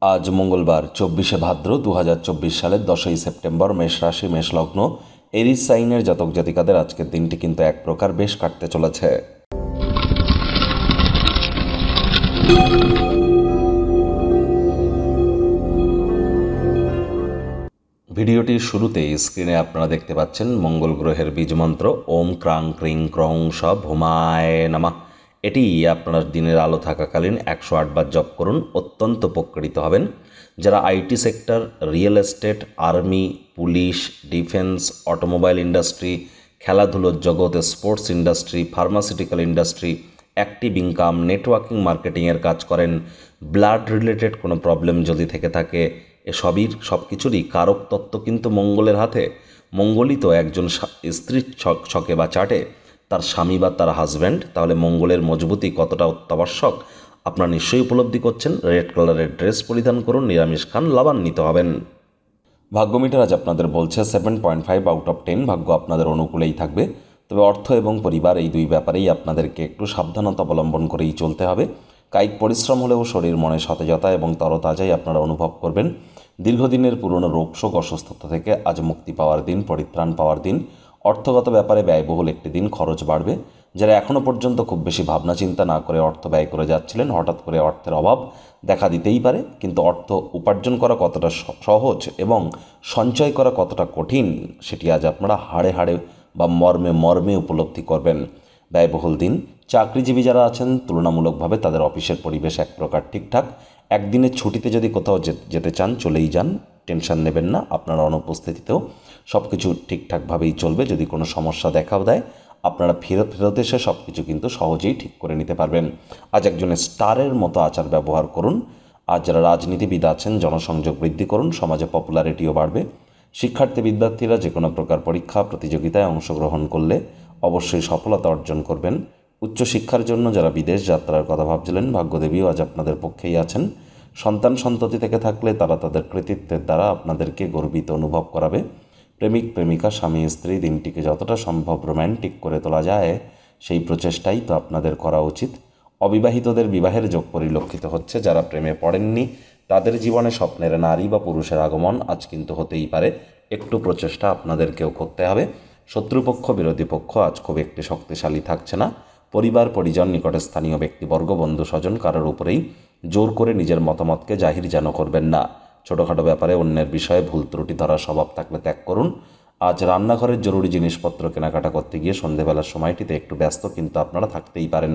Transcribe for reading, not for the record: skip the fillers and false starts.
আজ মঙ্গলবার 24শে ভাদ্র 2024 সালের 10ই সেপ্টেম্বর। মেষ রাশি, মেষ লগ্ন, এরিস সাইনের জাতক জাতিকাদের আজকের দিনটি কিন্তু এক প্রকার বেশ কাটতে চলেছে। ভিডিওটির শুরুতেই স্ক্রিনে আপনারা দেখতে পাচ্ছেন মঙ্গল গ্রহের বীজমন্ত্র ওম ক্রাং ক্রিং ক্রং স ভূমায় নমঃ। এটি আপনার দিনের আলো থাকাকালীন 108 বার জপ করুন, অত্যন্ত উপকৃত হবেন। যারা IT sector, real estate, army, police, defence, automobile industry, খেলাধুলোর জগৎ, sports industry, pharmaceutical industry, active income, networking মার্কেটিংয়ের কাজ করেন, ব্লাড রিলেটেড কোনো প্রবলেম যদি থেকে থাকে, সব কিছুরই কারক তত্ত্ব কিন্তু মঙ্গলের হাতে। মঙ্গলই তো একজন স্ত্রীর ছকে বা চাটে তার স্বামী বা তার হাজব্যান্ড। তাহলে মঙ্গলের মজবুতি কতটা অত্যাবশ্যক আপনারা নিশ্চয়ই উপলব্ধি করছেন। রেড কালারের ড্রেস পরিধান করুন, নিরামিষ খান, লাভান্বিত হবেন। ভাগ্যমিটার আজ আপনাদের বলছে 7.5 আউট অফ 10। ভাগ্য আপনাদের অনুকূলেই থাকবে, তবে অর্থ এবং পরিবার এই দুই ব্যাপারেই আপনাদেরকে একটু সাবধানতা অবলম্বন করেই চলতে হবে। কায়িক পরিশ্রম হলেও শরীর মনে সতেজতা এবং তরতাজাই আপনারা অনুভব করবেন। দীর্ঘদিনের পুরনো রোগশোক, অসুস্থতা থেকে আজ মুক্তি পাওয়ার দিন, পরিত্রাণ পাওয়ার দিন। অর্থগত ব্যাপারে ব্যয়বহুল একটি দিন, খরচ বাড়বে। যারা এখনও পর্যন্ত খুব বেশি ভাবনা চিন্তা না করে অর্থ ব্যয় করে যাচ্ছিলেন, হঠাৎ করে অর্থের অভাব দেখা দিতেই পারে। কিন্তু অর্থ উপার্জন করা কতটা সহজ এবং সঞ্চয় করা কতটা কঠিন সেটি আজ আপনারা হাড়ে হাড়ে বা মর্মে মর্মে উপলব্ধি করবেন। ব্যয়বহুল দিন। চাকরিজীবী যারা আছেন তুলনামূলকভাবে তাদের অফিসের পরিবেশ এক প্রকার ঠিকঠাক। একদিনের ছুটিতে যদি কোথাও যেতে চান চলেই যান, টেনশন নেবেন না। আপনার অনুপস্থিতিতেও সব কিছু ঠিকঠাকভাবেই চলবে। যদি কোনো সমস্যা দেখাও দেয়, আপনারা ফেরত এসে সব কিছু কিন্তু সহজেই ঠিক করে নিতে পারবেন। আজ একজনের স্টারের মতো আচার ব্যবহার করুন। আজ যারা রাজনীতিবিদ আছেন জনসংযোগ বৃদ্ধি করুন, সমাজে পপুলারিটিও বাড়বে। শিক্ষার্থী বিদ্যার্থীরা যে কোনো প্রকার পরীক্ষা প্রতিযোগিতায় অংশগ্রহণ করলে অবশ্যই সফলতা অর্জন করবেন। উচ্চশিক্ষার জন্য যারা বিদেশ যাত্রার কথা ভাবছিলেন, ভাগ্যদেবীও আজ আপনাদের পক্ষেই আছেন। সন্তান সন্ততি থেকে থাকলে তারা তাদের কৃতিত্বের দ্বারা আপনাদেরকে গর্বিত অনুভব করাবে। প্রেমিক প্রেমিকা, স্বামী স্ত্রী দিনটিকে যতটা সম্ভব রোম্যান্টিক করে তোলা যায় সেই প্রচেষ্টাই তো আপনাদের করা উচিত। অবিবাহিতদের বিবাহের যোগ পরিলক্ষিত হচ্ছে। যারা প্রেমে পড়েননি তাদের জীবনে স্বপ্নের নারী বা পুরুষের আগমন আজ কিন্তু হতেই পারে। একটু প্রচেষ্টা আপনাদেরকেও করতে হবে। শত্রুপক্ষ, বিরোধী পক্ষ আজ খুব একটি শক্তিশালী থাকছে না। পরিবার, পরিজন, নিকটে স্থানীয় ব্যক্তিবর্গ, বন্ধু স্বজন কারোর উপরেই জোর করে নিজের মতামতকে জাহির যেন করবেন না। ছোটোখাটো ব্যাপারে অন্যের বিষয়ে ভুল ত্রুটি ধরার স্বভাব থাকলে ত্যাগ করুন। আজ রান্নাঘরের জরুরি জিনিসপত্র কেনাকাটা করতে গিয়ে সন্ধেবেলার সময়টিতে একটু ব্যস্ত কিন্তু আপনারা থাকতেই পারেন।